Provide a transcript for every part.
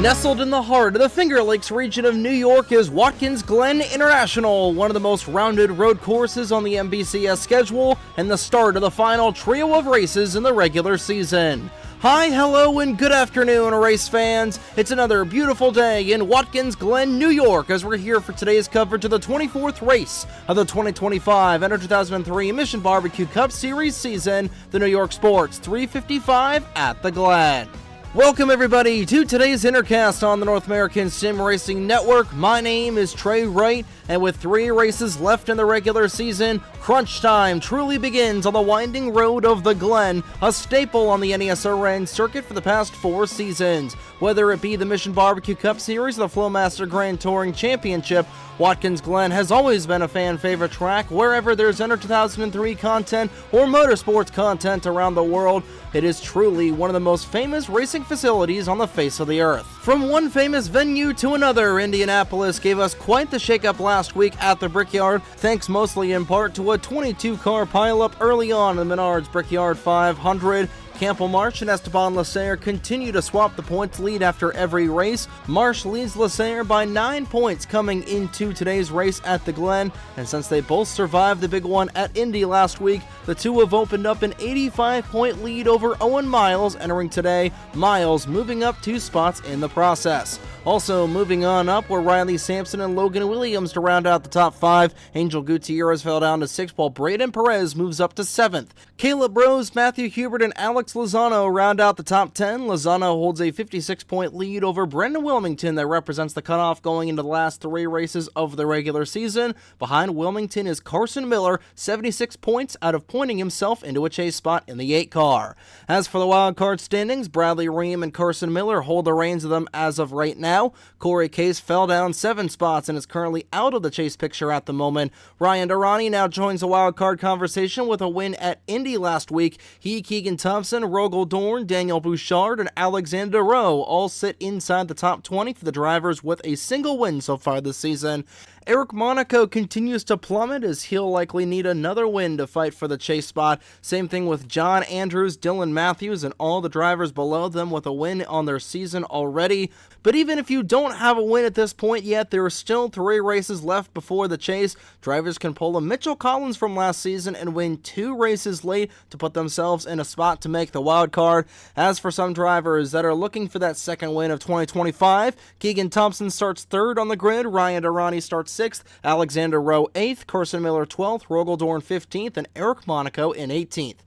Nestled in the heart of the Finger Lakes region of New York is Watkins Glen International, one of the most rounded road courses on the NBCS schedule and the start of the final trio of races in the regular season. Hi, hello, and good afternoon, race fans. It's another beautiful day in Watkins Glen, New York, as we're here for today's coverage of the 24th race of the 2025 NR2003 Mission BBQ Cup Series season, the New York Sports 355 at the Glen. Welcome everybody to today's Intercast on the North American Sim Racing Network. My name is Trey Wright, and with 3 races left in the regular season, crunch time truly begins on the winding road of the Glen, a staple on the NESRN circuit for the past 4 seasons. Whether it be the Mission BBQ Cup Series or the Flowmaster Grand Touring Championship, Watkins Glen has always been a fan favorite track wherever there's NR2003 content or motorsports content around the world. It is truly one of the most famous racing facilities on the face of the earth. From one famous venue to another, Indianapolis gave us quite the shakeup last week at the Brickyard, thanks mostly in part to a 22-car pileup early on in the Menards Brickyard 500. Campbell Marsh and Esteban Lasser continue to swap the points lead after every race. Marsh leads Lasser by 9 points coming into today's race at the Glen, and since they both survived the big one at Indy last week, the two have opened up an 85-point lead over Owen Miles entering today, Miles moving up 2 spots in the process. Also moving on up were Riley Sampson and Logan Williams to round out the top 5. Angel Gutierrez fell down to 6th, while Braden Perez moves up to 7th. Caleb Rose, Matthew Hubert, and Alex Lozano round out the top 10. Lozano holds a 56-point lead over Brendan Wilmington that represents the cutoff going into the last 3 races of the regular season. Behind Wilmington is Carson Miller, 76 points out of pointing himself into a chase spot in the 8 car. As for the wildcard standings, Bradley Ream and Carson Miller hold the reins of them as of right now. Corey Case fell down 7 spots and is currently out of the chase picture at the moment. Ryan Durrani now joins the wildcard conversation with a win at Indy last week. He, Keegan Thompson, Rogel Dorn, Daniel Bouchard, and Alexander Rowe all sit inside the top 20 for the drivers with a single win so far this season. Eric Monaco continues to plummet as he'll likely need another win to fight for the chase spot. Same thing with John Andrews, Dylan Matthews, and all the drivers below them with a win on their season already. But even if you don't have a win at this point yet, there are still 3 races left before the chase. Drivers can pull a Mitchell Collins from last season and win 2 races late to put themselves in a spot to make the wild card. As for some drivers that are looking for that second win of 2025, Keegan Thompson starts 3rd on the grid, Ryan Durrani starts 6th, Alexander Rowe 8th, Carson Miller 12th, Rogel Dorn 15th, and Eric Monaco in 18th.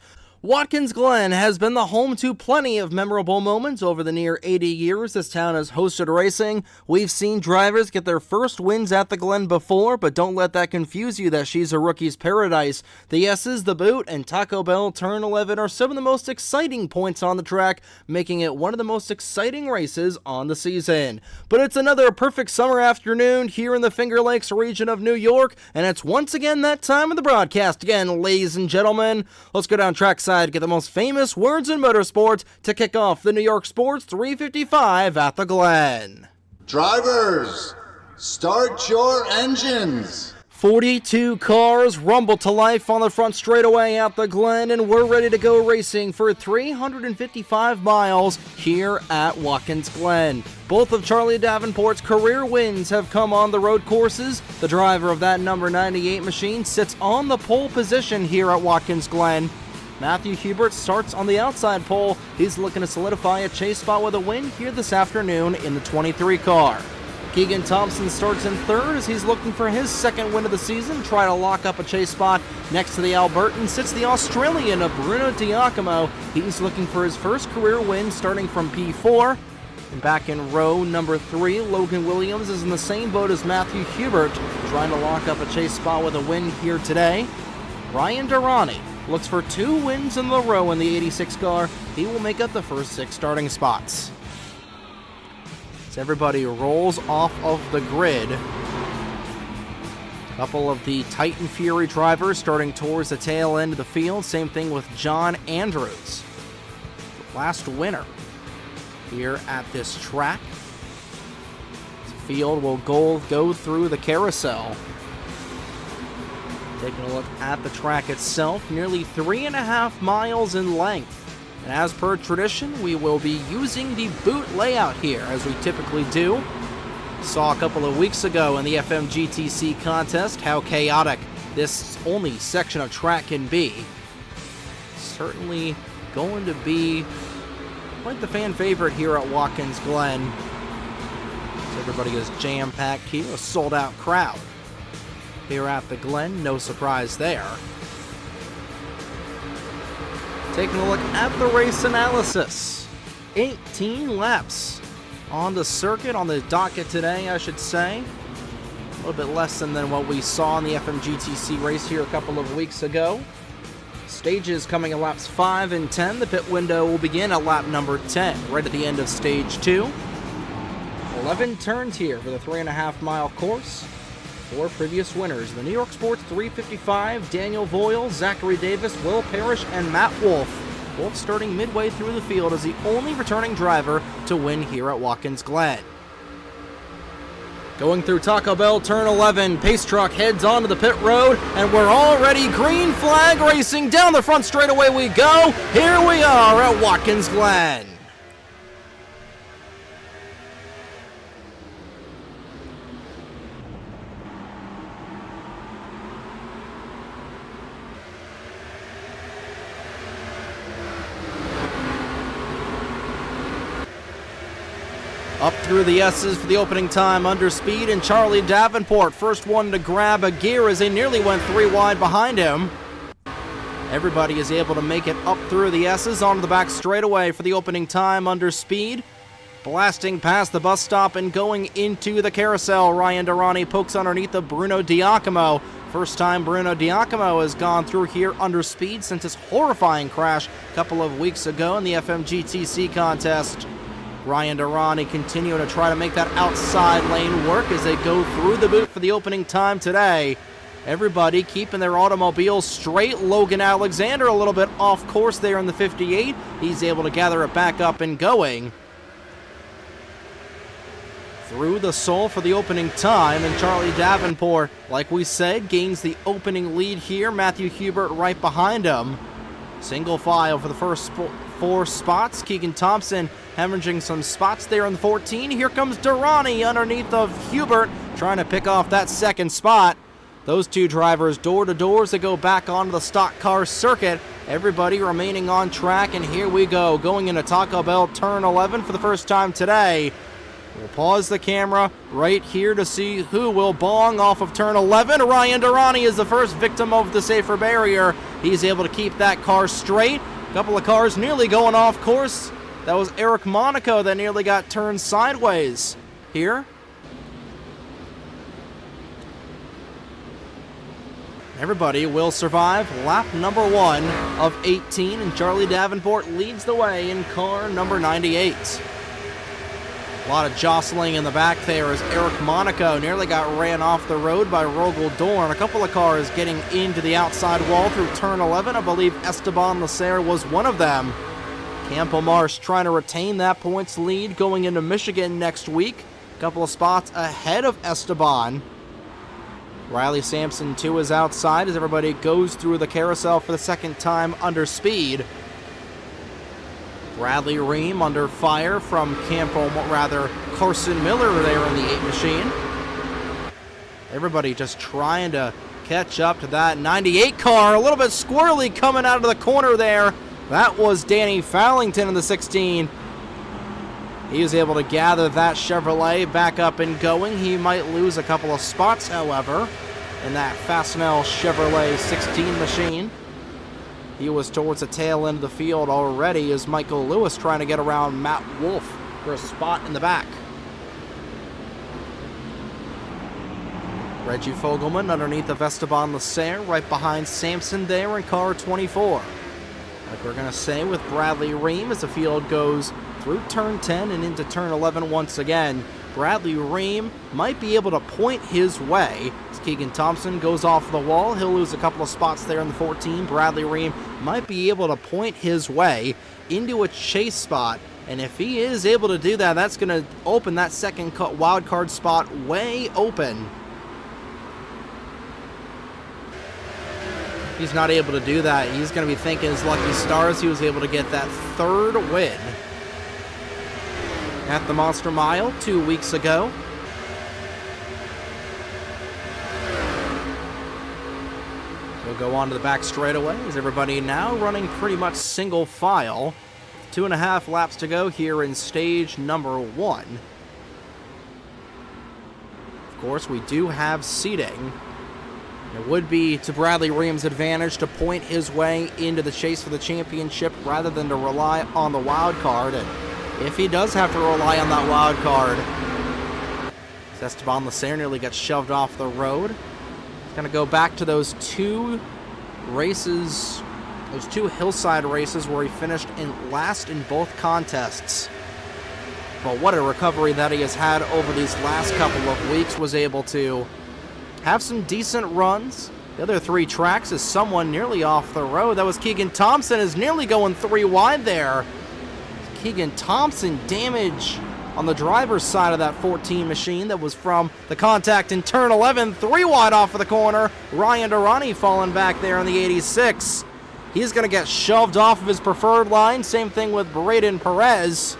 Watkins Glen has been the home to plenty of memorable moments over the near 80 years this town has hosted racing. We've seen drivers get their first wins at the Glen before, but don't let that confuse you that she's a rookie's paradise. The S's, the Boot, and Taco Bell Turn 11 are some of the most exciting points on the track, making it one of the most exciting races on the season. But it's another perfect summer afternoon here in the Finger Lakes region of New York, and it's once again that time of the broadcast again, ladies and gentlemen. Let's go down trackside to get the most famous words in motorsports to kick off the New York Sports 355 at the Glen. Drivers, start your engines. 42 cars rumble to life on the front straightaway at the Glen, and we're ready to go racing for 355 miles here at Watkins Glen. Both of Charlie Davenport's career wins have come on the road courses. The driver of that number 98 machine sits on the pole position here at Watkins Glen. Matthew Hubert starts on the outside pole. He's looking to solidify a chase spot with a win here this afternoon in the 23 car. Keegan Thompson starts in 3rd as he's looking for his 2nd win of the season, try to lock up a chase spot. Next to the Albertan sits the Australian Bruno Diacomo. He's looking for his first career win starting from P4. And back in row number 3, Logan Williams is in the same boat as Matthew Hubert, trying to lock up a chase spot with a win here today. Ryan Durrani looks for 2 wins in a row in the 86 car. He will make up the first 6 starting spots. As everybody rolls off of the grid, a couple of the Titan Fury drivers starting towards the tail end of the field. Same thing with John Andrews, the last winner here at this track. The field will go through the carousel. Taking a look at the track itself, nearly 3.5 miles in length. And as per tradition, we will be using the boot layout here, as we typically do. Saw a couple of weeks ago in the FMGTC contest how chaotic this only section of track can be. Certainly going to be quite the fan favorite here at Watkins Glen. So everybody is jam-packed here, a sold-out crowd here at the Glen, no surprise there. Taking a look at the race analysis. 18 laps on the circuit, on the docket today, I should say. A little bit less than what we saw in the FMGTC race here a couple of weeks ago. Stages coming at laps 5 and 10. The pit window will begin at lap number 10, right at the end of stage 2. 11 turns here for the 3.5-mile course. 4 previous winners: the New York Sports 355, Daniel Voyle, Zachary Davis, Will Parrish, and Matt Wolf. Wolf starting midway through the field as the only returning driver to win here at Watkins Glen. Going through Taco Bell turn 11, pace truck heads onto the pit road, and we're already green flag racing. Down the front straightaway we go. Here we are at Watkins Glen. Up through the S's for the opening time under speed, and Charlie Davenport, first one to grab a gear as they nearly went 3 wide behind him. Everybody is able to make it up through the S's onto the back straightaway for the opening time under speed. Blasting past the bus stop and going into the carousel, Ryan Durrani pokes underneath of Bruno Diacomo. First time Bruno Diacomo has gone through here under speed since his horrifying crash a couple of weeks ago in the FMGTC contest. Ryan Durrani continuing to try to make that outside lane work as they go through the boot for the opening time today. Everybody keeping their automobiles straight. Logan Alexander a little bit off course there in the 58. He's able to gather it back up and going. Through the Soul for the opening time, and Charlie Davenport, like we said, gains the opening lead here. Matthew Hubert right behind him. Single file for the first 4 spots. Keegan Thompson hemorrhaging some spots there in the 14. Here comes Durrani underneath of Hubert, trying to pick off that second spot. Those two drivers door to door as they go back onto the stock car circuit. Everybody remaining on track, and here we go, going into Taco Bell turn 11 for the first time today. We'll pause the camera right here to see who will bong off of turn 11. Ryan Durrani is the first victim of the safer barrier. He's able to keep that car straight. A couple of cars nearly going off course. That was Eric Monaco that nearly got turned sideways here. Everybody will survive lap number 1 of 18, and Charlie Davenport leads the way in car number 98. A lot of jostling in the back there as Eric Monaco nearly got ran off the road by Rogel Dorn. A couple of cars getting into the outside wall through turn 11. I believe Esteban Lacer was one of them. Campo Marsh trying to retain that points lead going into Michigan next week. A couple of spots ahead of Esteban. Riley Sampson too is outside as everybody goes through the carousel for the second time under speed. Bradley Ream under fire from Carson Miller there in the 8 machine. Everybody just trying to catch up to that 98 car. A little bit squirrely coming out of the corner there. That was Danny Fallington in the 16. He was able to gather that Chevrolet back up and going. He might lose a couple of spots, however, in that Fastenal Chevrolet 16 machine. He was towards the tail end of the field already as Michael Lewis trying to get around Matt Wolf for a spot in the back. Reggie Fogelman underneath of Esteban Lacer, right behind Sampson there in car 24. Like we're going to say with Bradley Ream as the field goes through turn 10 and into turn 11 once again. Bradley Ream might be able to point his way. As Keegan Thompson goes off the wall, he'll lose a couple of spots there in the 14. Bradley Ream might be able to point his way into a chase spot. And if he is able to do that, that's going to open that second wild card spot way open. he's not able to do that, he's going to be thanking his lucky stars he was able to get that third win at the Monster Mile 2 weeks ago. We'll go on to the back straightaway as everybody now running pretty much single file. 2.5 laps to go here in stage number 1. Of course, we do have seating. It would be to Bradley Ream's advantage to point his way into the chase for the championship rather than to rely on the wild card. And if he does have to rely on that wild card, Esteban Leclerc nearly got shoved off the road. He's going to go back to those 2 races, those 2 hillside races where he finished in last in both contests. But what a recovery that he has had over these last couple of weeks. Was able to have some decent runs. The other 3 tracks is someone nearly off the road. That was Keegan Thompson, is nearly going 3 wide there. Keegan Thompson damage on the driver's side of that 14 machine that was from the contact in turn 11. 3 wide off of the corner. Ryan Durrani falling back there in the 86. He's going to get shoved off of his preferred line. Same thing with Braden Perez.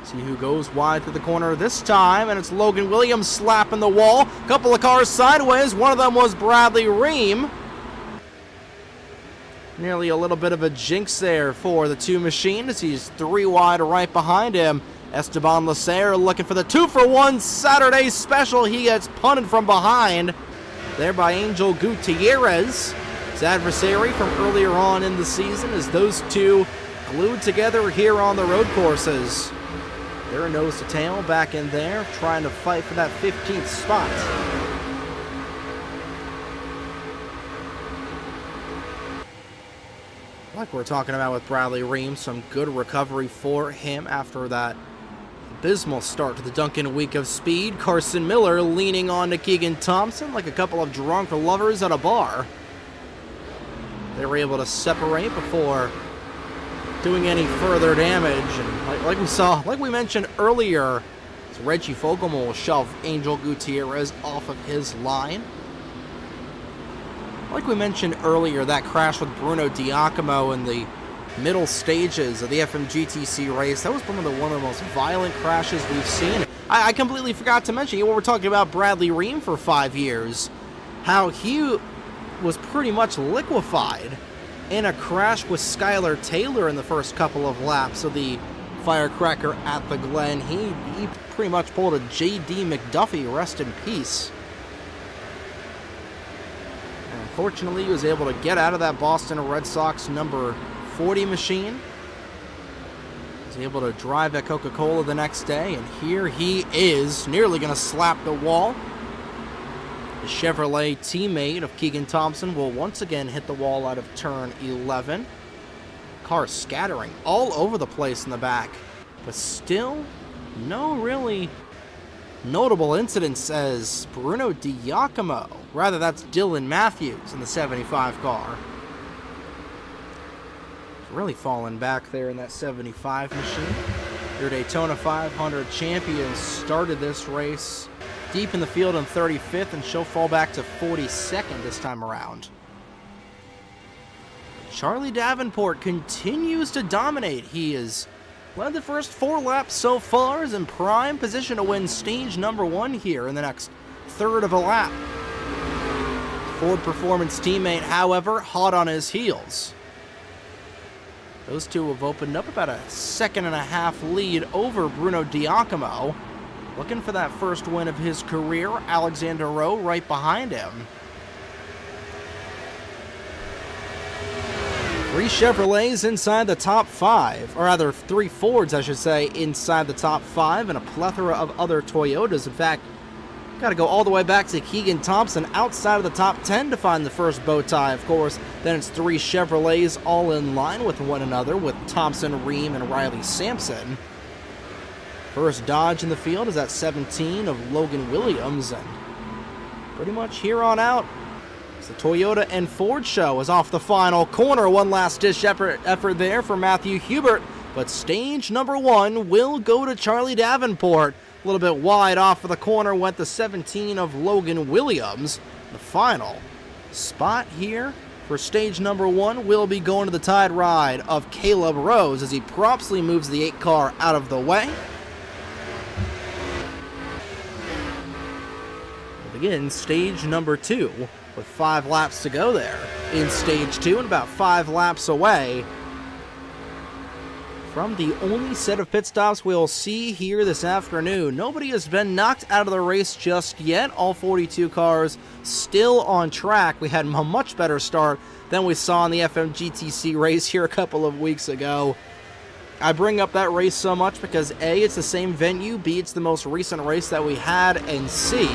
See who goes wide to the corner this time, and it's Logan Williams slapping the wall. Couple of cars sideways. One of them was Bradley Ream. Nearly a little bit of a jinx there for the 2 machine as he's 3 wide right behind him. Esteban Leclerc looking for the 2-for-1 Saturday special. He gets punted from behind there by Angel Gutierrez, his adversary from earlier on in the season, as those 2 glued together here on the road courses. They're nose to tail back in there, trying to fight for that 15th spot. Like we're talking about with Bradley Ream, some good recovery for him after that abysmal start to the Duncan Week of Speed. Carson Miller leaning on to Keegan Thompson like a couple of drunk lovers at a bar. They were able to separate before doing any further damage, and like we mentioned earlier, Reggie Fogelman will shove Angel Gutierrez off of his line. Like we mentioned earlier, that crash with Bruno Diacomo in the middle stages of the FMGTC race, that was one of the most violent crashes we've seen. I completely forgot to mention, we're talking about Bradley Ream for 5 years, how he was pretty much liquefied in a crash with Skylar Taylor in the first couple of laps of the firecracker at the Glen. He pretty much pulled a J.D. McDuffie, rest in peace. And unfortunately, he was able to get out of that Boston Red Sox number 40 machine. He was able to drive at Coca-Cola the next day, and here he is, nearly going to slap the wall. The Chevrolet teammate of Keegan Thompson will once again hit the wall out of turn 11. Cars scattering all over the place in the back, but still no really notable incidents as Bruno Diacomo, rather that's Dylan Matthews in the 75 car. Really falling back there in that 75 machine. Your Daytona 500 champions started this race deep in the field in 35th, and she'll fall back to 42nd this time around. Charlie Davenport continues to dominate. He has led the first 4 laps so far, is in prime position to win stage number 1 here in the next third of a lap. Ford Performance teammate, however, hot on his heels. Those 2 have opened up about a 2.5-second lead over Bruno Diacomo. Looking for that first win of his career, Alexander Rowe right behind him. 3 Chevrolets inside the top 5, or rather 3 Fords, I should say, inside the top 5, and a plethora of other Toyotas. In fact, got to go all the way back to Keegan Thompson outside of the top 10 to find the first bow tie, of course. Then it's 3 Chevrolets all in line with one another, with Thompson, Ream, and Riley Sampson. First Dodge in the field is at 17 of Logan Williams, and pretty much here on out, it's the Toyota and Ford show is off the final corner. One last ditch effort there for Matthew Hubert, but stage number 1 will go to Charlie Davenport. A little bit wide off of the corner went the 17 of Logan Williams. The final spot here for stage number 1 will be going to the tide ride of Caleb Rose as he promptly moves the 8 car out of the way. We'll begin stage number 2 with 5 laps to go there in stage 2 and about 5 laps away from the only set of pit stops we'll see here this afternoon. Nobody has been knocked out of the race just yet. All 42 cars still on track. We had a much better start than we saw in the FMGTC race here a couple of weeks ago. I bring up that race so much because A, it's the same venue, B, it's the most recent race that we had, and C,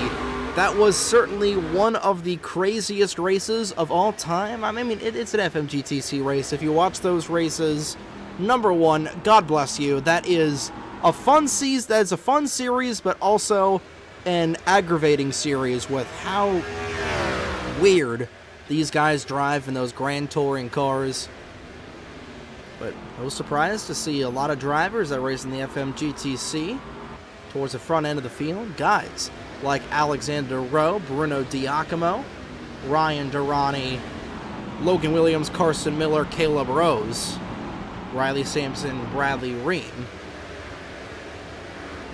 that was certainly one of the craziest races of all time. I mean, it's an FMGTC race. If you watch those races, number one, God bless you. That is a fun series, but also an aggravating series with how weird these guys drive in those Grand Touring cars. But no surprise to see a lot of drivers that race in the FMGTC towards the front end of the field. Guys like Alexander Rowe, Bruno Diacomo, Ryan Durrani, Logan Williams, Carson Miller, Caleb Rose, Riley Sampson, Bradley Ream.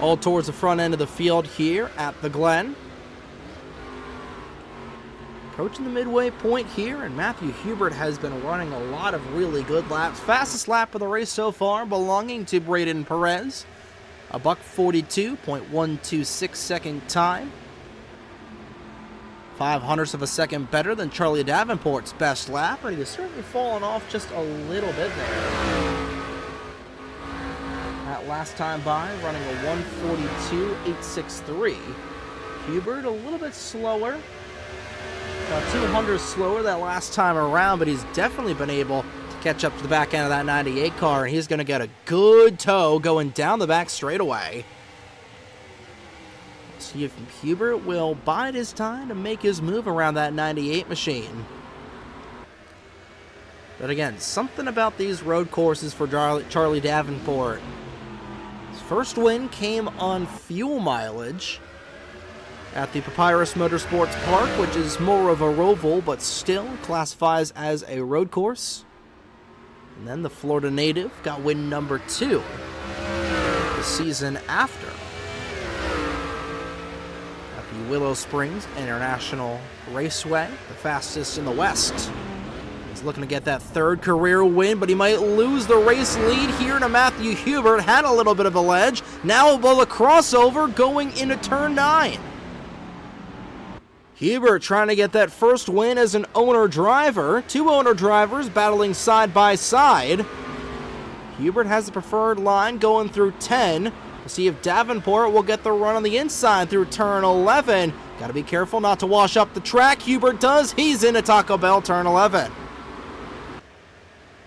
All towards the front end of the field here at the Glen. Approaching the midway point here, and Matthew Hubert has been running a lot of really good laps. Fastest lap of the race so far belonging to Braden Perez. A $1:42.126 second time. 0.05 of a second better than Charlie Davenport's best lap, but he has certainly fallen off just a little bit there. That last time by, running a 1:42.863. Hubert a little bit slower. About 200 slower that last time around, but he's definitely been able to catch up to the back end of that 98 car, and he's going to get a good tow going down the back straightaway. See if Hubert will bide his time to make his move around that 98 machine. But again, something about these road courses for Charlie Davenport. His first win came on fuel mileage at the Papyrus Motorsports Park, which is more of a roval, but still classifies as a road course. And then the Florida native got win number 2 the season after at the Willow Springs International Raceway, the fastest in the West. He's looking to get that 3rd career win, but he might lose the race lead here to Matthew Hubert. Had a little bit of a ledge. Now above a crossover going into turn 9. Hubert trying to get that first win as an owner-driver. 2 owner drivers battling side by side. Hubert has the preferred line going through 10. We'll see if Davenport will get the run on the inside through turn 11. Got to be careful not to wash up the track. Hubert does. He's into Taco Bell turn 11.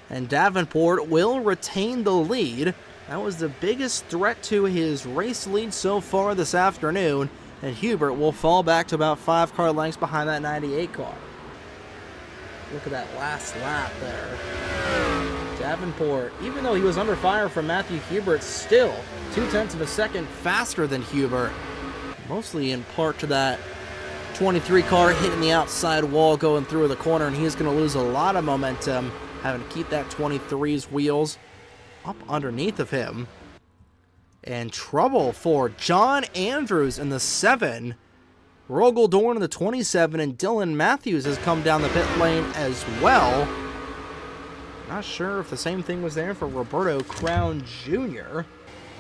And Davenport will retain the lead. That was the biggest threat to his race lead so far this afternoon. And Hubert will fall back to about 5 car lengths behind that 98 car. Look at that last lap there. Davenport, even though he was under fire from Matthew Hubert, still 0.2 of a second faster than Hubert. Mostly in part to that 23 car hitting the outside wall going through the corner, and he's going to lose a lot of momentum having to keep that 23's wheels up underneath of him. And trouble for John Andrews in the 7. Rogel Dorn in the 27, and Dylan Matthews has come down the pit lane as well. Not sure if the same thing was there for Roberto Crown Jr.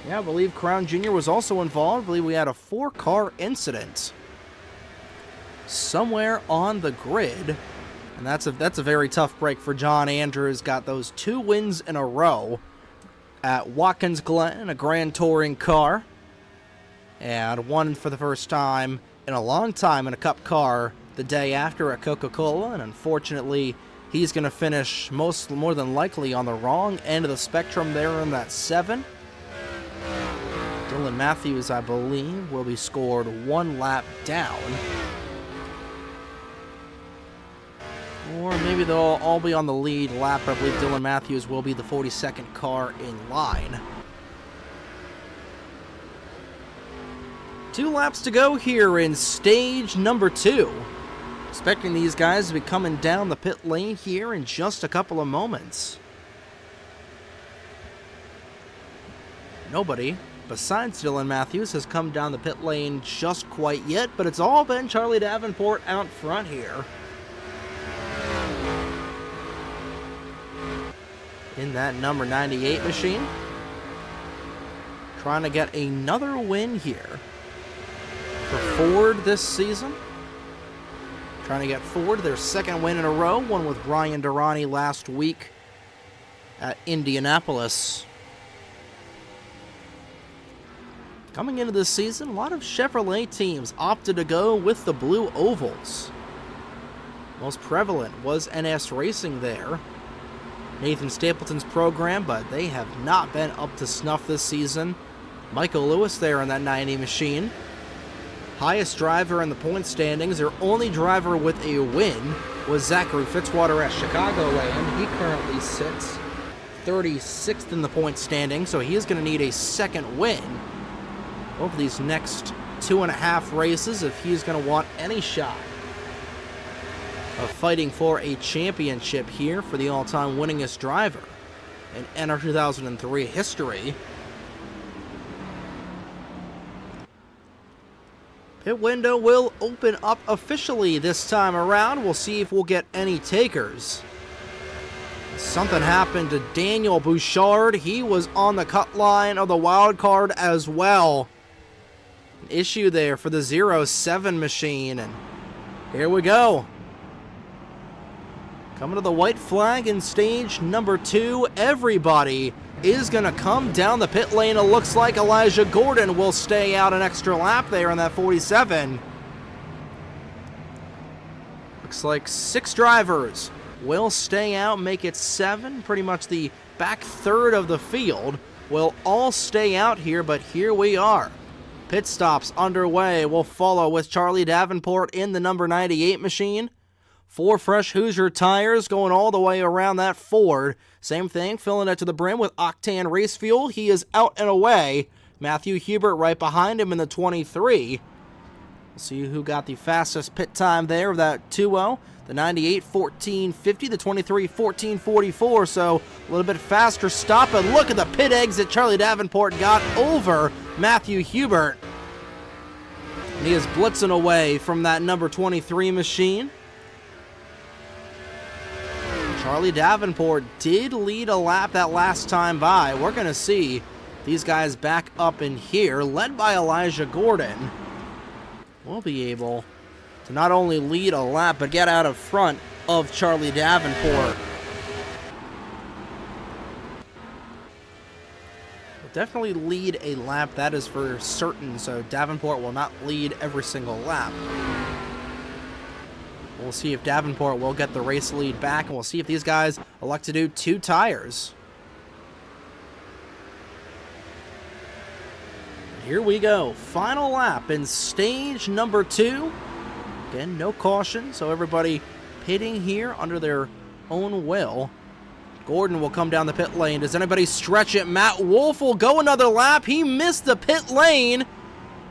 Yeah, I believe Crown Jr. was also involved. I believe we had a 4-car incident somewhere on the grid. And that's a very tough break for John Andrews. Got those 2 wins in a row at Watkins Glen, a Grand Touring car, and won for the first time in a long time in a Cup car the day after at Coca-Cola, and unfortunately he's going to finish more than likely on the wrong end of the spectrum there in that 7. Dylan Matthews, I believe, will be scored 1 lap down. Or maybe they'll all be on the lead lap. I believe Dylan Matthews will be the 42nd car in line. 2 laps to go here in stage number 2. Expecting these guys to be coming down the pit lane here in just a couple of moments. Nobody besides Dylan Matthews has come down the pit lane just quite yet, but it's all been Charlie Davenport out front here. In that number 98 machine. Trying to get another win here for Ford this season. Trying to get Ford their second win in a row, one with Ryan Durrani last week at Indianapolis. Coming into this season, a lot of Chevrolet teams opted to go with the blue ovals. Most prevalent was NS Racing there. Nathan Stapleton's program, but they have not been up to snuff this season. Michael Lewis there in that 90 machine. Highest driver in the point standings, their only driver with a win, was Zachary Fitzwater at Chicagoland. He currently sits 36th in the point standing, so he is going to need a second win over these next 2.5 races if he's going to want any shot of fighting for a championship here for the all-time winningest driver in NR2003 history. Pit window will open up officially this time around. We'll see if we'll get any takers. Something happened to Daniel Bouchard. He was on the cut line of the wild card as well. An issue there for the 07 machine, and here we go. Coming to the white flag in stage number 2. Everybody is going to come down the pit lane. It looks like Elijah Gordon will stay out an extra lap there in that 47. Looks like 6 drivers will stay out, make it 7. Pretty much the back third of the field will all stay out here, but here we are. Pit stops underway. We'll follow with Charlie Davenport in the number 98 machine. 4 fresh Hoosier tires going all the way around that Ford. Same thing, filling it to the brim with Octane Race Fuel. He is out and away. Matthew Hubert right behind him in the 23. We'll see who got the fastest pit time there of that 2.0. The 98, 14.50. The 23, 14.44. So a little bit faster stop. And look at the pit exit Charlie Davenport got over Matthew Hubert. And he is blitzing away from that number 23 machine. Charlie Davenport did lead a lap that last time by. We're going to see these guys back up in here, led by Elijah Gordon. We'll be able to not only lead a lap, but get out of front of Charlie Davenport. We'll definitely lead a lap, that is for certain, so Davenport will not lead every single lap. We'll see if Davenport will get the race lead back, and we'll see if these guys elect to do 2 tires. Here we go. Final lap in stage number 2. Again, no caution, so everybody pitting here under their own will. Gordon will come down the pit lane. Does anybody stretch it? Matt Wolf will go another lap. He missed the pit lane.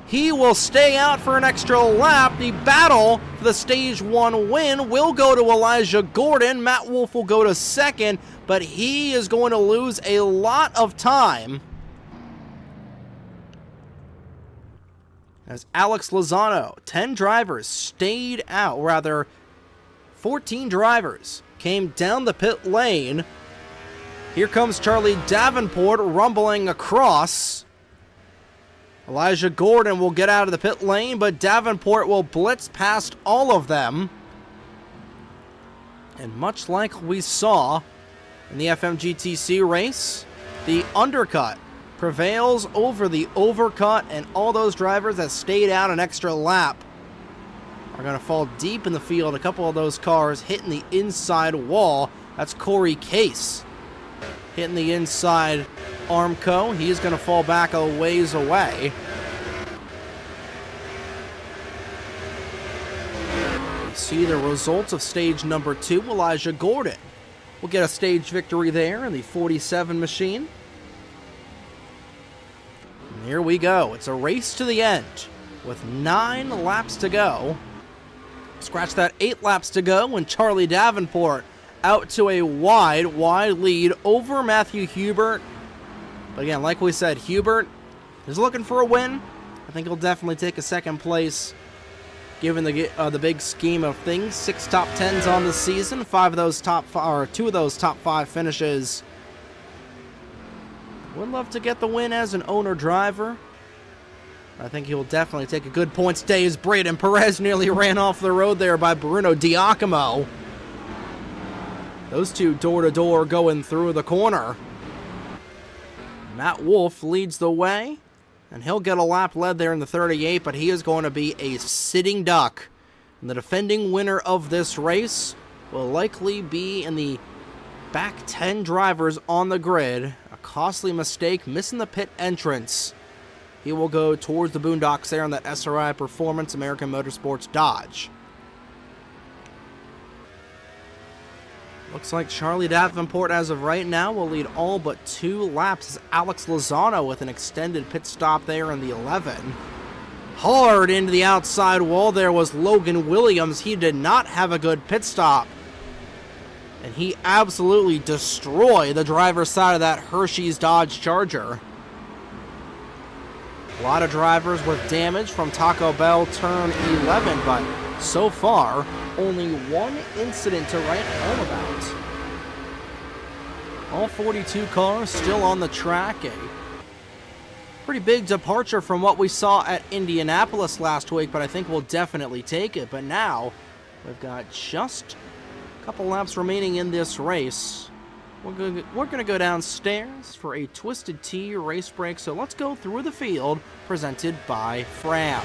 He will stay out for an extra lap. The battle for the Stage 1 win will go to Elijah Gordon. Matt Wolf will go to second, but he is going to lose a lot of time as Alex Lozano, 10 drivers stayed out, rather 14 drivers came down the pit lane. Here comes Charlie Davenport rumbling across. Elijah Gordon will get out of the pit lane, but Davenport will blitz past all of them. And much like we saw in the FMGTC race, the undercut prevails over the overcut, and all those drivers that stayed out an extra lap are going to fall deep in the field. A couple of those cars hitting the inside wall. That's Corey Case hitting the inside Armco. He's going to fall back a ways away. We see the results of stage number 2. Elijah Gordon will get a stage victory there in the 47 machine. And here we go. It's a race to the end with 9 laps to go. Scratch that, 8 laps to go, and Charlie Davenport out to a wide lead over Matthew Hubert. But again, like we said, Hubert is looking for a win. I think he'll definitely take a second place, given the big scheme of things. 6 top 10s on the season, 2 of those top 5 finishes. Would love to get the win as an owner driver. I think he'll definitely take a good points day as Braden Perez nearly ran off the road there by Bruno Diacomo. Those two door-to-door going through the corner. Matt Wolff leads the way, and he'll get a lap led there in the 38, but he is going to be a sitting duck. And the defending winner of this race will likely be in the back 10 drivers on the grid. A costly mistake, missing the pit entrance. He will go towards the boondocks there on that SRI Performance American Motorsports Dodge. Looks like Charlie Davenport, as of right now, will lead all but 2 laps. Alex Lozano with an extended pit stop there in the 11. Hard into the outside wall there was Logan Williams. He did not have a good pit stop. And he absolutely destroyed the driver's side of that Hershey's Dodge Charger. A lot of drivers with damage from Taco Bell turn 11, but so far, only 1 incident to write home about. All 42 cars still on the track. A pretty big departure from what we saw at Indianapolis last week, but I think we'll definitely take it. But now, we've got just a couple laps remaining in this race. We're going to go downstairs for a Twisted Tea race break, so let's go through the field, presented by Fram.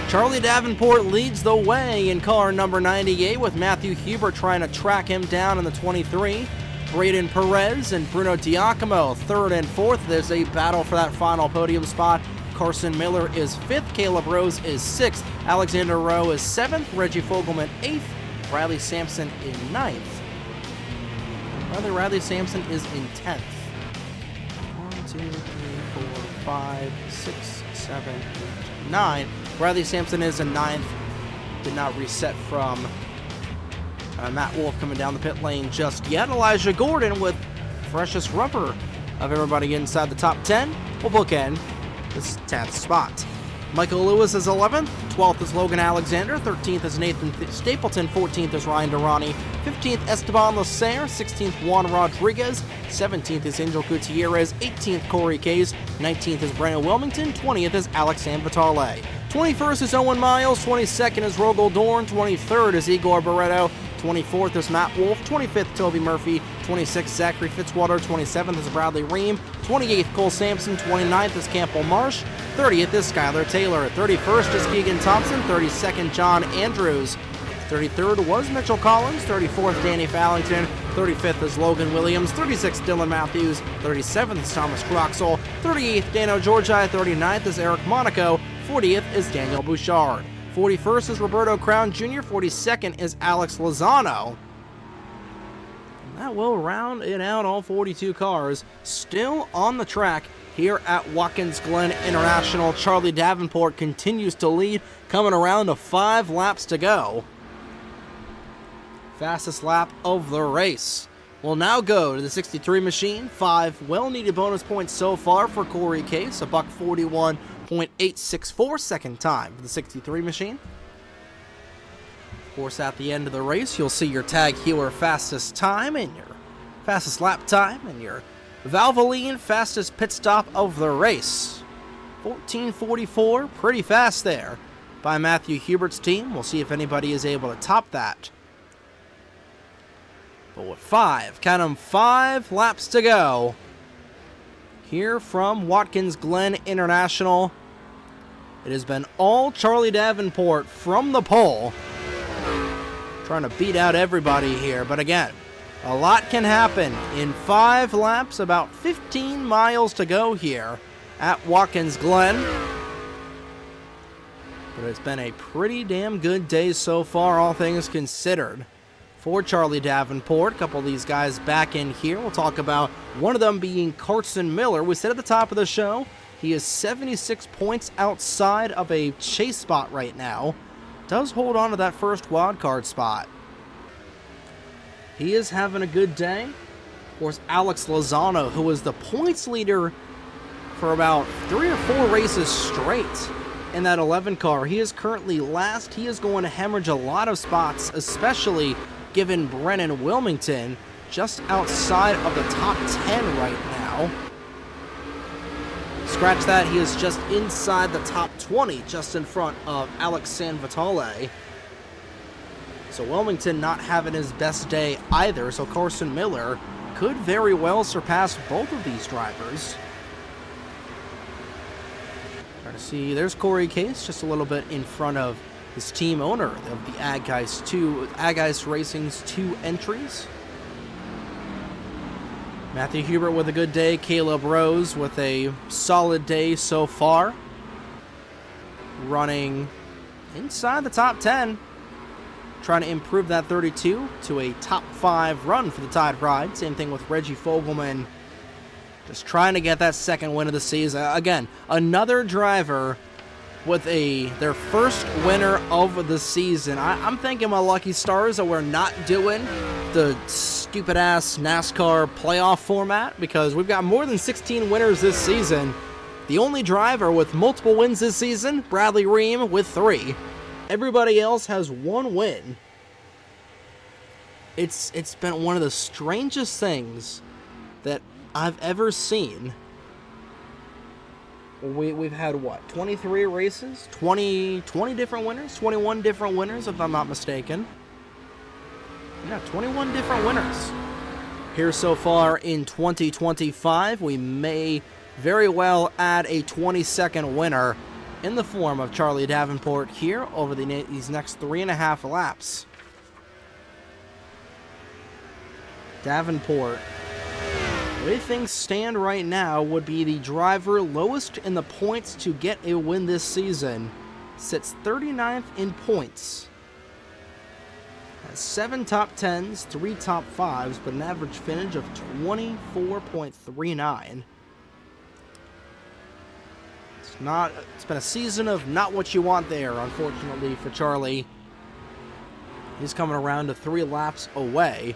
Charlie Davenport leads the way in car number 98, with Matthew Hubert trying to track him down in the 23. Braden Perez and Bruno Diacomo 3rd and 4th. There's a battle for that final podium spot. Carson Miller is 5th, Caleb Rose is 6th, Alexander Rowe is 7th, Reggie Fogelman 8th, Riley Sampson in 9th. Riley Sampson is in 10th. 1, 2, 3, 4, 5, 6, 7, 8, 9. Riley Sampson is in 9th. Did not reset from Matt Wolff coming down the pit lane just yet. Elijah Gordon with freshest rubber of everybody inside the top 10 will bookend this 10th spot. Michael Lewis is 11th, 12th is Logan Alexander, 13th is Nathan Stapleton, 14th is Ryan Durrani, 15th Esteban Lasser, 16th Juan Rodriguez, 17th is Angel Gutierrez, 18th Corey Case, 19th is Brandon Wilmington, 20th is Alex Sanvitale. 21st is Owen Miles, 22nd is Rogel Dorn, 23rd is Igor Barreto, 24th is Matt Wolff, 25th Toby Murphy, 26th Zachary Fitzwater, 27th is Bradley Ream, 28th Cole Sampson, 29th is Campbell Marsh, 30th is Skylar Taylor, 31st is Keegan Thompson, 32nd John Andrews, 33rd was Mitchell Collins, 34th Danny Fallington, 35th is Logan Williams, 36th Dylan Matthews, 37th is Thomas Croxall, 38th Dano Georgi, 39th is Eric Monaco, 40th is Daniel Bouchard. 41st is Roberto Crown Jr., 42nd is Alex Lozano. And that will round it out, all 42 cars still on the track here at Watkins Glen International. Charlie Davenport continues to lead, coming around to 5 laps to go. Fastest lap of the race. We'll now go to the 63 machine. 5 well-needed bonus points so far for Corey Case, a $141.864 second time for the 63 machine. Of course, at the end of the race, you'll see your Tag Heuer fastest time and your fastest lap time and your Valvoline fastest pit stop of the race. 14:44, pretty fast there by Matthew Hubert's team. We'll see if anybody is able to top that. But with 5 laps to go here from Watkins Glen International, it has been all Charlie Davenport from the pole, trying to beat out everybody here. But again, a lot can happen in 5 laps, about 15 miles to go here at Watkins Glen. But it's been a pretty damn good day so far, all things considered, for Charlie Davenport. A couple of these guys back in here. We'll talk about one of them being Carson Miller. We said at the top of the show, he is 76 points outside of a chase spot right now. does hold on to that first wildcard spot. He is having a good day. Of course, Alex Lozano, who was the points leader for about 3 or 4 races straight in that 11 car. He is currently last. He is going to hemorrhage a lot of spots, especially given Brennan Wilmington just outside of the top 10 right now. Scratch that, he is just inside the top 20, just in front of Alex Sanvitale. So Wilmington not having his best day either, so Carson Miller could very well surpass both of these drivers. Trying to see, there's Corey Case, just a little bit in front of his team owner of the Ag Racing's 2 entries. Matthew Hubert with a good day, Caleb Rose with a solid day so far. Running inside the top 10. Trying to improve that 32 to a top 5 run for the Tide Pride. Same thing with Reggie Fogelman. Just trying to get that second win of the season. Again, another driver with their first winner of the season. I'm thanking my lucky stars that we're not doing the stupid-ass NASCAR playoff format, because we've got more than 16 winners this season. The only driver with multiple wins this season, Bradley Ream, with 3. Everybody else has 1 win. It's been one of the strangest things that I've ever seen. We've had, what, 23 races? 20 different winners? 21 different winners, if I'm not mistaken. Yeah, 21 different winners here so far in 2025. We may very well add a 22nd winner in the form of Charlie Davenport here over these next 3.5 laps. Davenport, the way things stand right now, would be the driver lowest in the points to get a win this season. Sits 39th in points. Has 7 top 10s, 3 top 5s, but an average finish of 24.39. It's been a season of not what you want there, unfortunately, for Charlie. He's coming around to 3 laps away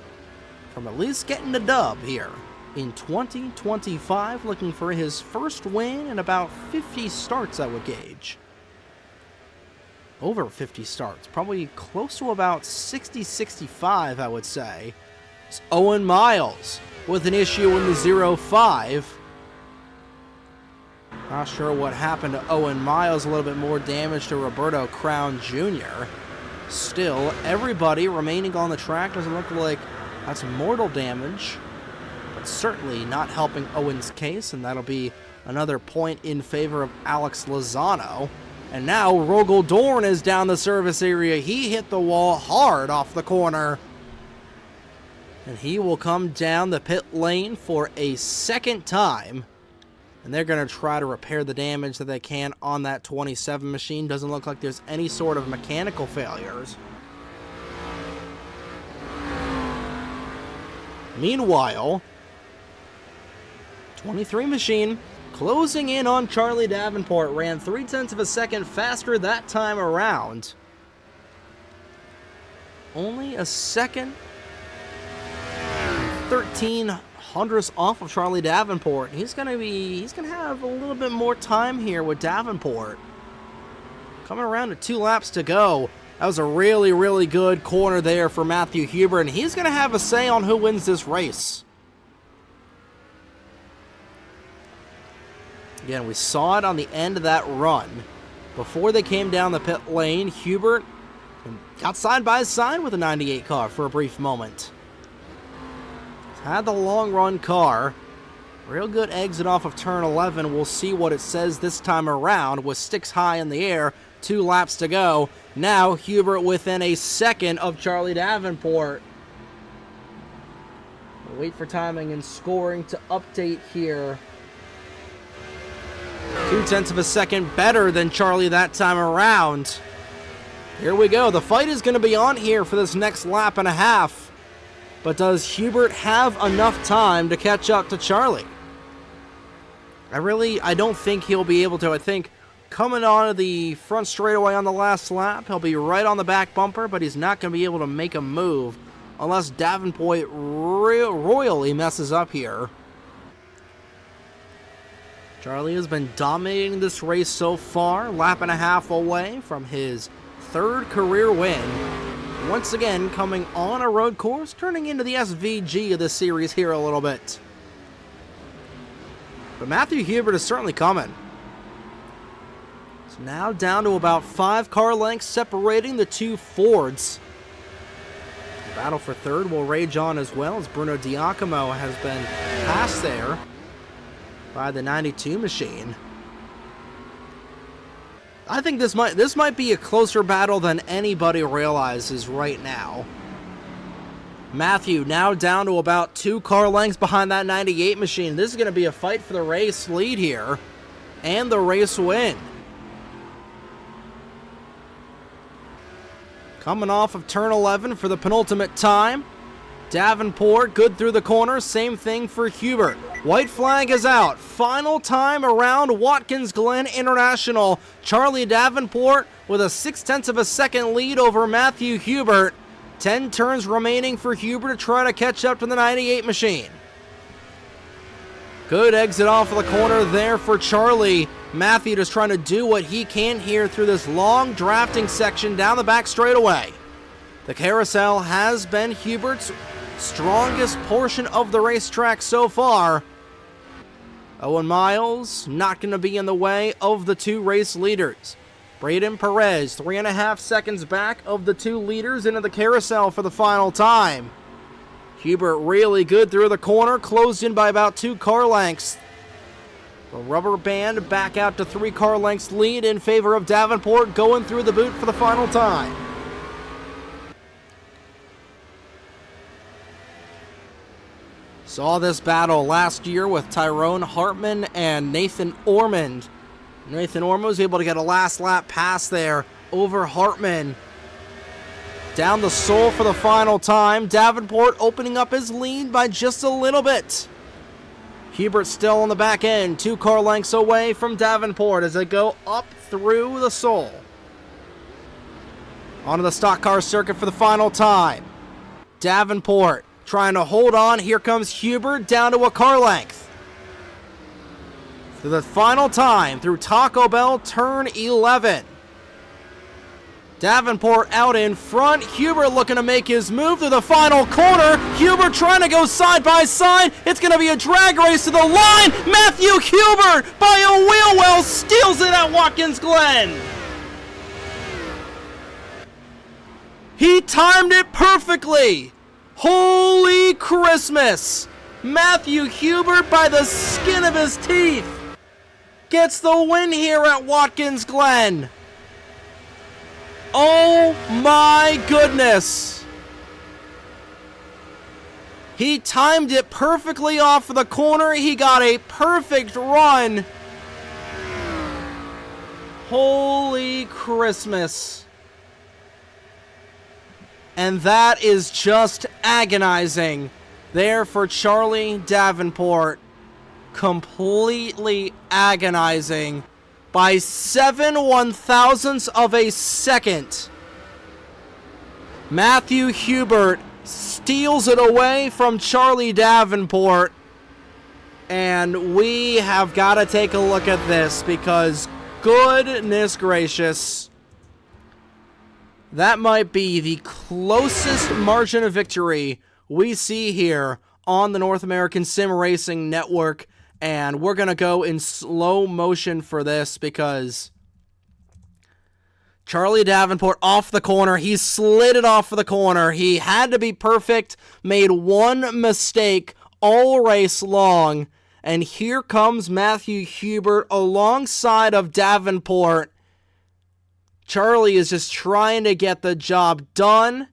from at least getting the dub here in 2025, looking for his first win in about 50 starts, I would gauge. Over 50 starts, probably close to about 60-65, I would say. It's Owen Miles with an issue in the 0-5. Not sure what happened to Owen Miles. A little bit more damage to Roberto Crown Jr. Still, everybody remaining on the track. Doesn't look like that's mortal damage, but certainly not helping Owen's case, and that'll be another point in favor of Alex Lozano. And now Rogel Dorn is down the service area. He hit the wall hard off the corner, and he will come down the pit lane for a second time. And they're going to try to repair the damage that they can on that 27 machine. Doesn't look like there's any sort of mechanical failures. Meanwhile, 23 machine closing in on Charlie Davenport. Ran 0.3 of a second faster that time around. Only a second, 13 hundredths off of Charlie Davenport. He's gonna have a little bit more time here with Davenport. Coming around to 2 laps to go. That was a really, really good corner there for Matthew Huber, and he's gonna have a say on who wins this race. Again, we saw it on the end of that run. Before they came down the pit lane, Hubert got side by side with a 98 car for a brief moment. Had the long run car. Real good exit off of turn 11. We'll see what it says this time around with sticks high in the air. 2 laps to go. Now Hubert within a second of Charlie Davenport. We'll wait for timing and scoring to update here. 0.2 of a second better than Charlie that time around. Here we go. The fight is going to be on here for this next lap and a half. But does Hubert have enough time to catch up to Charlie? I don't think he'll be able to. I think coming onto the front straightaway on the last lap. He'll be right on the back bumper, but he's not going to be able to make a move unless Davenport royally messes up here. Charlie has been dominating this race so far, lap and a half away from his third career win. Once again, coming on a road course, turning into the SVG of this series here a little bit. But Matthew Hubert is certainly coming. It's now down to about 5 car lengths separating the two Fords. The battle for third will rage on as well, as Bruno Giacomo has been passed there by the 92 machine. I think this might be a closer battle than anybody realizes right now. Matthew now down to about 2 car lengths behind that 98 machine. This is going to be a fight for the race lead here and the race win. Coming off of turn 11 for the penultimate time. Davenport good through the corner. Same thing for Hubert. White flag is out. Final time around Watkins Glen International. Charlie Davenport with a 0.6 of a second lead over Matthew Hubert. 10 turns remaining for Hubert to try to catch up to the 98 machine. Good exit off of the corner there for Charlie. Matthew just trying to do what he can here through this long drafting section down the back straightaway. The carousel has been Hubert's strongest portion of the racetrack so far. Owen Miles not going to be in the way of the two race leaders. Braden Perez 3.5 seconds back of the two leaders into the carousel for the final time. Hubert really good through the corner, closed in by about 2 car lengths. The rubber band back out to 3 car lengths lead in favor of Davenport, going through the boot for the final time. Saw this battle last year with Tyrone Hartman and Nathan Ormond. Nathan Ormond was able to get a last lap pass there over Hartman. Down the sole for the final time. Davenport opening up his lead by just a little bit. Hubert still on the back end, 2 car lengths away from Davenport as they go up through the sole. Onto the stock car circuit for the final time. Davenport trying to hold on. Here comes Hubert down to a car length. For the final time through Taco Bell turn 11. Davenport out in front. Hubert looking to make his move to the final corner. Hubert trying to go side by side. It's going to be a drag race to the line. Matthew Hubert by a wheel well steals it at Watkins Glen. He timed it perfectly. Holy Christmas! Matthew Hubert by the skin of his teeth gets the win here at Watkins Glen. Oh my goodness. He timed it perfectly off of the corner. He got a perfect run. Holy Christmas. And that is just agonizing there for Charlie Davenport. Completely agonizing by 7/1000ths of a second. Matthew Hubert steals it away from Charlie Davenport. And we have got to take a look at this because goodness gracious. That might be the closest margin of victory we see here on the North American Sim Racing Network. And we're going to go in slow motion for this because Charlie Davenport off the corner. He slid it off of the corner. He had to be perfect, made one mistake all race long. And here comes Matthew Hubert alongside of Davenport. Charlie is just trying to get the job done.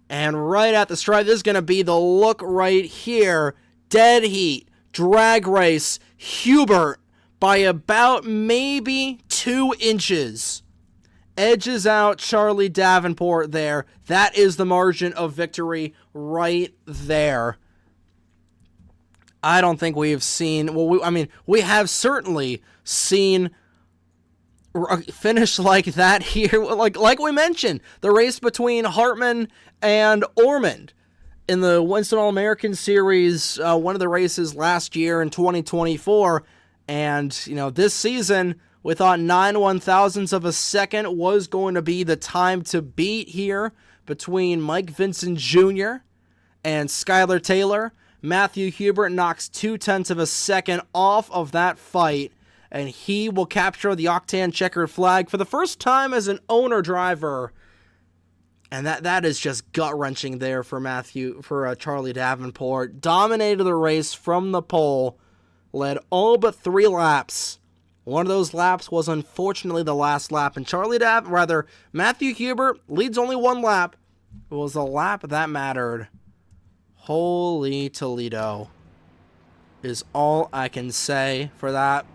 And right at the stripe, this is going to be the look right here. Dead heat, drag race, Hubert by about maybe 2 inches. Edges out Charlie Davenport there. That is the margin of victory right there. I don't think we have seen, we have certainly seen finish like that here. Like we mentioned, the race between Hartman and Ormond in the Winston All-American Series, one of the races last year in 2024. And, this season, we thought 9 1,000ths of a second was going to be the time to beat here between Mike Vincent Jr. and Skylar Taylor. Matthew Hubert knocks 0.2 of a second off of that fight, and he will capture the Octane checkered flag for the first time as an owner driver. And that is just gut-wrenching there for Charlie Davenport. Dominated the race from the pole, led all but 3 laps. One of those laps was unfortunately the last lap, and Matthew Hubert leads only 1 lap. It was a lap that mattered. Holy Toledo is all I can say for that.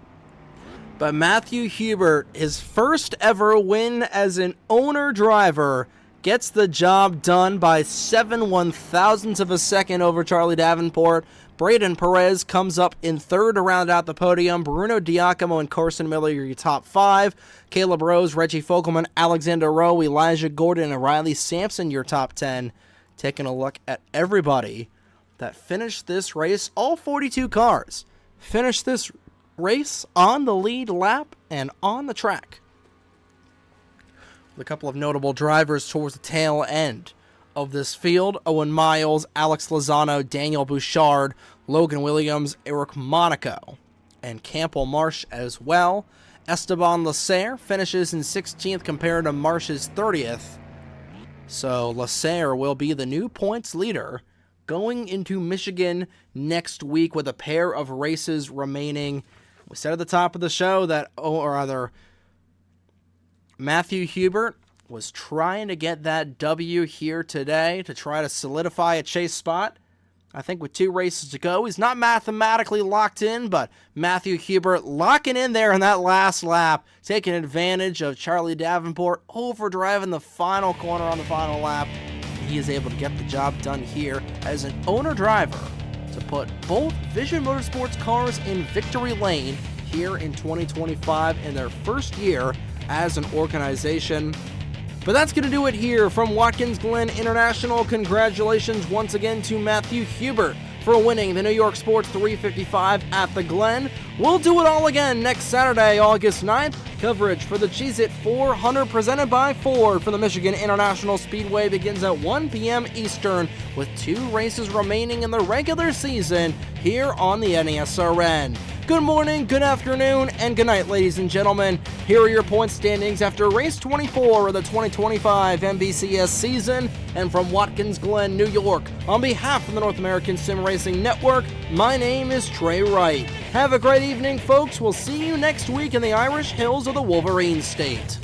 But Matthew Hubert, his first ever win as an owner driver, gets the job done by 7 1,000ths of a second over Charlie Davenport. Braden Perez comes up in third to round out the podium. Bruno Diacomo and Carson Miller, your top 5. Caleb Rose, Reggie Fogelman, Alexander Rowe, Elijah Gordon, and Riley Sampson, your top 10. Taking a look at everybody that finished this race, all 42 cars finished this race on the lead lap and on the track. With a couple of notable drivers towards the tail end of this field: Owen Miles, Alex Lozano, Daniel Bouchard, Logan Williams, Eric Monaco, and Campbell Marsh as well. Esteban Lasserre finishes in 16th compared to Marsh's 30th. So Lasserre will be the new points leader going into Michigan next week with a pair of races remaining. We said at the top of the show that, Matthew Hubert was trying to get that W here today to try to solidify a chase spot. I think with 2 races to go, he's not mathematically locked in, but Matthew Hubert locking in there in that last lap, taking advantage of Charlie Davenport overdriving the final corner on the final lap. He is able to get the job done here as an owner driver to put both Vision Motorsports cars in victory lane here in 2025 in their first year as an organization. But that's going to do it here from Watkins Glen International. Congratulations once again to Matthew Hubert for winning the New York Sports 355 at the Glen. We'll do it all again next Saturday, August 9th. Coverage for the Cheez-It 400 presented by Ford for the Michigan International Speedway begins at 1 p.m. Eastern with 2 races remaining in the regular season here on the NESRN. Good morning, good afternoon, and good night, ladies and gentlemen. Here are your point standings after race 24 of the 2025 NBCS season. And from Watkins Glen, New York, on behalf of the North American Sim Racing Network, my name is Trey Wright. Have a great evening, folks. We'll see you next week in the Irish Hills of the Wolverine State.